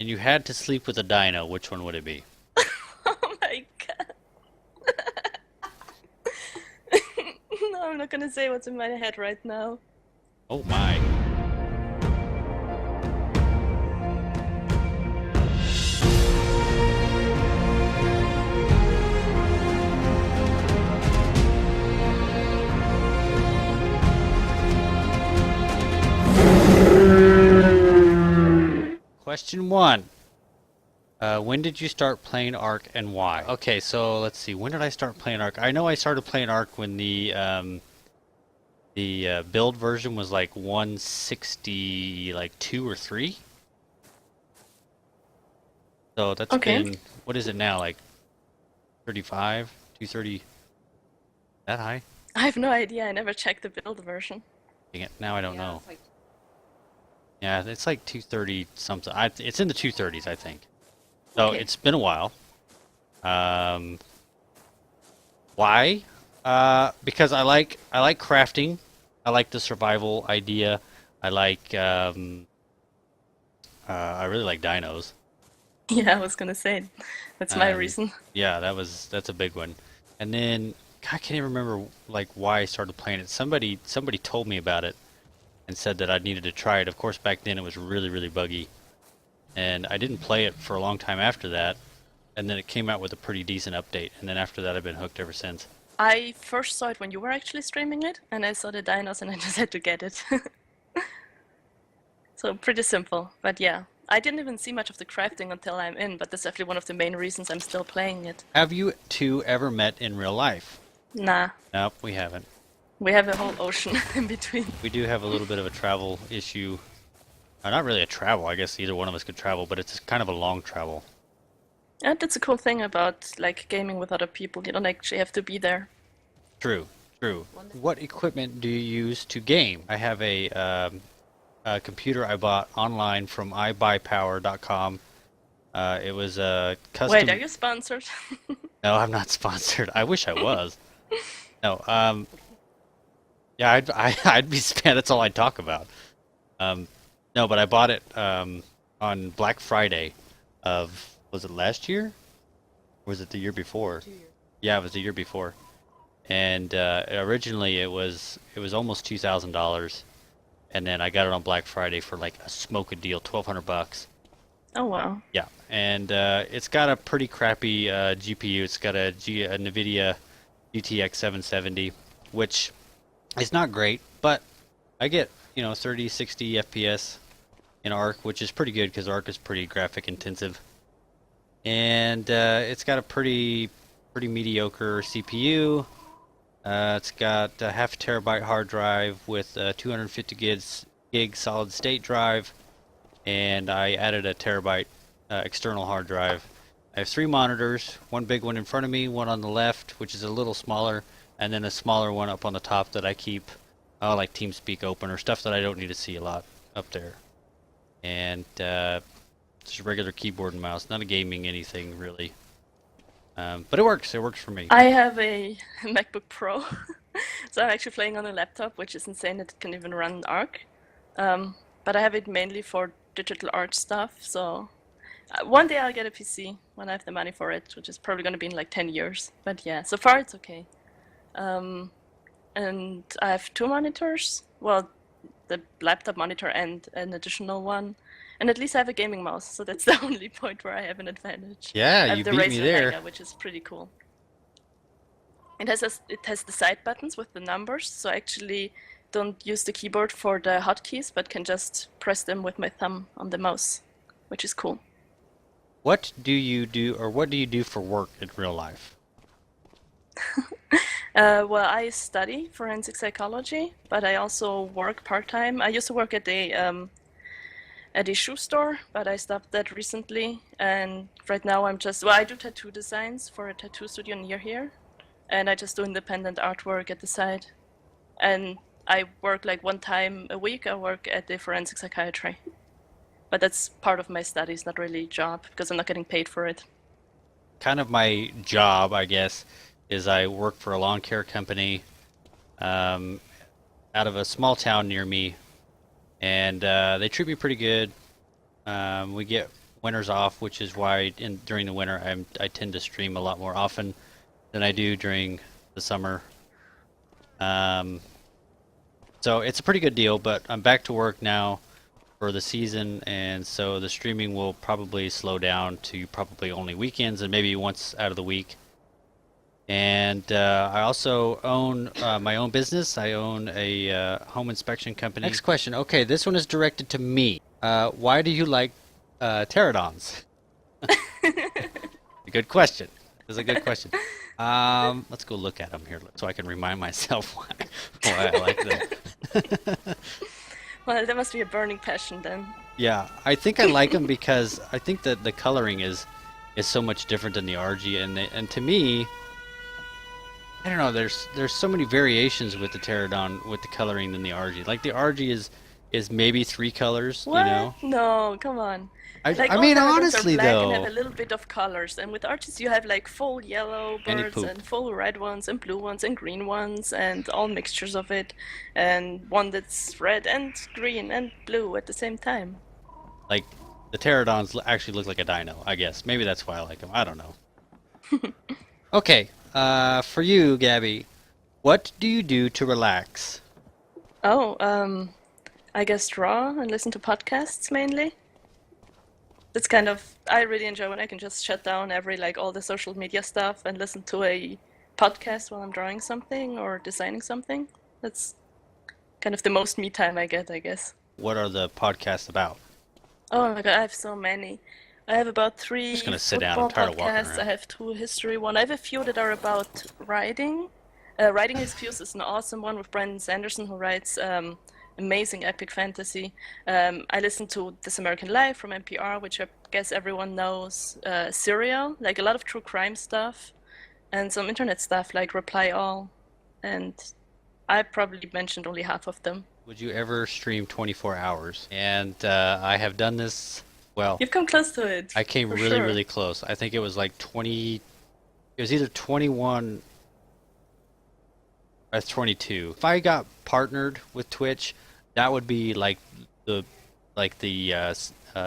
and you had to sleep with a dino, which one would it be? Oh my god. No, I'm not gonna say what's in my head right now. Oh my. Question one. When did you start playing Ark and why? Okay, so let's see. When did I start playing Ark? I know I started playing Ark when the build version was like 160, like 2 or 3. So that's Okay. been, what is it now? Like 35, 230, that high? I have no idea. I never checked the build version. Dang it, now I don't Yeah, know. it's like Yeah, it's like 230 something. It's in the 230s, I think. So Okay. it's been a while. Um, why? Because I like crafting. I like the survival idea. I like I really like dinos. Yeah, I was gonna say that's my Um, reason. yeah, that's a big one. And then God, I can't even remember like why I started playing it. Somebody told me about it and said that I needed to try it. Of course, back then it was really really buggy, and I didn't play it for a long time after that. And then it came out with a pretty decent update, and then after that I've been hooked ever since. I first saw it when you were actually streaming it, and I saw the dinos and I just had to get it. So pretty simple, but yeah. I didn't even see much of the crafting until I'm in, but that's definitely one of the main reasons I'm still playing it. Have you two ever met in real life? Nah, Nope, we haven't. we have a whole ocean in between. We do have a little bit of a travel issue. Not really a travel, I guess either one of us could travel, but it's kind of a long travel. And that's a cool thing about like gaming with other people. You don't actually have to be there. True, true. one. What equipment do you use to game? I have a computer I bought online from iBuyPower.com. It was a Wait, are custom. you sponsored? No, I'm not sponsored. I wish I was. No, yeah, I'd be spent. That's all I'd talk about. Um, no, but I bought it on Black Friday of, was it last year? Or was it the year before? 2 years. Yeah, it was the year before. And originally it was almost $2,000, and then I got it on Black Friday for like a smoke a deal, 1,200 bucks. Oh wow. Yeah, and it's got a pretty crappy GPU. It's got a NVIDIA GTX 770, which is not great, but I get 30, 60 FPS in Arc, which is pretty good because Arc is pretty graphic intensive. And it's got a pretty mediocre CPU. It's got a half terabyte hard drive with 250 gig solid state drive, and I added a terabyte external hard drive. I have 3 monitors, one big one in front of me, one on the left, which is a little smaller, and then a smaller one up on the top that I keep, like TeamSpeak open or stuff that I don't need to see a lot up there. And just a regular keyboard and mouse, not a gaming anything really. But it works. It works for me. I have a MacBook Pro, so I'm actually playing on a laptop, which is insane that it can even run Arc. But I have it mainly for digital art stuff. So one day I'll get a PC when I have the money for it, which is probably going to be in like 10 years. But yeah, so far it's okay. Um, and I have 2 monitors. Well, the laptop monitor and an additional one. And at least I have a gaming mouse, so that's the only point where I have an advantage. Yeah, I you have the beat me Razer there. Mega, which is pretty cool. It has the side buttons with the numbers, so I actually don't use the keyboard for the hotkeys, but can just press them with my thumb on the mouse, which is cool. What do you do, or what do you do for work in real life? Well, I study forensic psychology, but I also work part-time. I used to work at a shoe store, but I stopped that recently. And right now I do tattoo designs for a tattoo studio near here, and I just do independent artwork at the side. And I work like 1 time a week. I work at the forensic psychiatry, but that's part of my studies, not really a job because I'm not getting paid for it. Kind of my job, I guess, is I work for a lawn care company um, out of a small town near me, and they treat me pretty good. We get winter's off, which is why during the winter I tend to stream a lot more often than I do during the summer. Um, so it's a pretty good deal, but I'm back to work now for the season, and so the streaming will probably slow down to probably only weekends and maybe once out of the week. And I also own my own business. I own a home inspection company. Next question. Okay, this one is directed to me. Why do you like pterodons? A good question. This is a good question. Let's go look at them here so I can remind myself why I like them. Well, there must be a burning passion then. Yeah, I think I like them because I think that the coloring is so much different than the RG, and to me, I don't know. There's so many variations with the pterodon with the coloring than the RG. Like the RG is maybe 3 colors, What? you know. No, come on. Like I all mean, pterodons honestly are black and though, have a little bit of colors, and with arches you have like full yellow any birds poop. and full red ones and blue ones and green ones and all mixtures of it, and one that's red and green and blue at the same time. Like the pterodons actually look like a dino. I guess maybe that's why I like them. I don't know. Okay, for you, Gabby, what do you do to relax? Oh, I guess draw and listen to podcasts mainly. It's kind of, I really enjoy when I can just shut down all the social media stuff and listen to a podcast while I'm drawing something or designing something. That's kind of the most me time I get, I guess. What are the podcasts about? Oh my God, I have so many. I have about I'm just 3 gonna sit down. I'm football tired of walking podcasts. I around. have 2 history one. I have a few that are about writing. Writing Excuse is an awesome one with Brandon Sanderson who writes amazing epic fantasy. I listen to This American Life from NPR, which I guess everyone knows. Serial, like a lot of true crime stuff, and some internet stuff like Reply All. And I probably mentioned only half of them. Would you ever stream 24 hours? And I have done this. Well, You've come close to it, I came for really, sure. really close. I think it was like 20. It was either 21 or 22. If I got partnered with Twitch, that would be the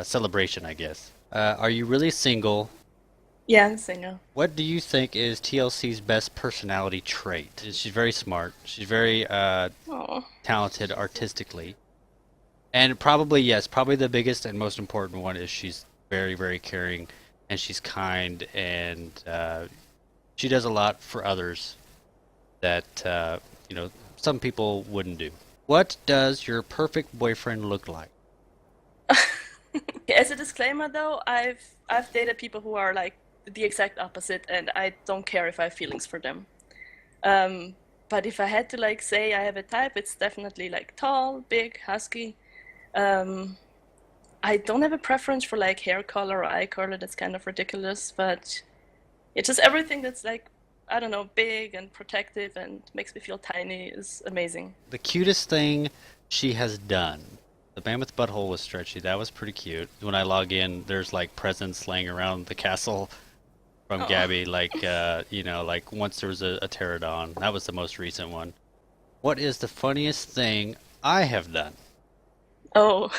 celebration, I guess. Are you really single? Yeah, I'm single. What do you think is TLC's best personality trait? She's very smart. She's very Oh, talented artistically. And probably, yes, probably the biggest and most important one is she's very, very caring and she's kind and she does a lot for others that, some people wouldn't do. What does your perfect boyfriend look like? as a disclaimer, though, I've dated people who are like the exact opposite, and I don't care if I have feelings for them. But if I had to like say I have a type, it's definitely like tall, big, husky. Um, I don't have a preference for like hair color or eye color. That's kind of ridiculous, but it's just everything that's like I don't know, big and protective and makes me feel tiny is amazing. The cutest thing she has done. The mammoth butthole was stretchy. That was pretty cute. When I log in, there's like presents laying around the castle from Oh, Gabby. Like, like once there was a pterodon. That was the most recent one. What is the funniest thing I have done? oh,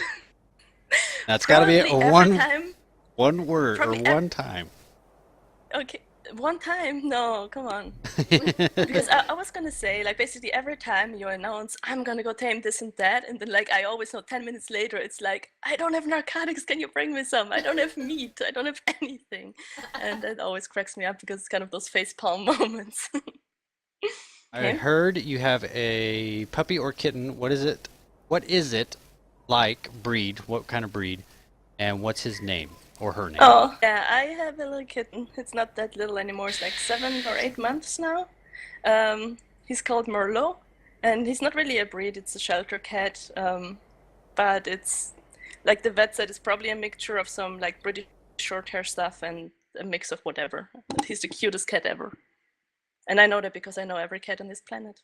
That's got to be a probably every time. one word or Probably ev one time. Okay, one time. No, come on. Because I was gonna say, like, basically every time you announce, I'm gonna go tame this and that, and then, like, I always know 10 minutes later, it's like, I don't have narcotics, can you bring me some? I don't have meat, I don't have anything. And that always cracks me up because it's kind of those facepalm moments. I Okay. heard you have a puppy or kitten. What is it? What is it like breed? What kind of breed? And what's his name or her name? Oh, yeah, I have a little kitten. It's not that little anymore, it's like 7 or 8 months now. He's called Merlot, and he's not really a breed, it's a shelter cat. But it's like the vet said it's probably a mixture of some like British short hair stuff and a mix of whatever. But he's the cutest cat ever. And I know that because I know every cat on this planet.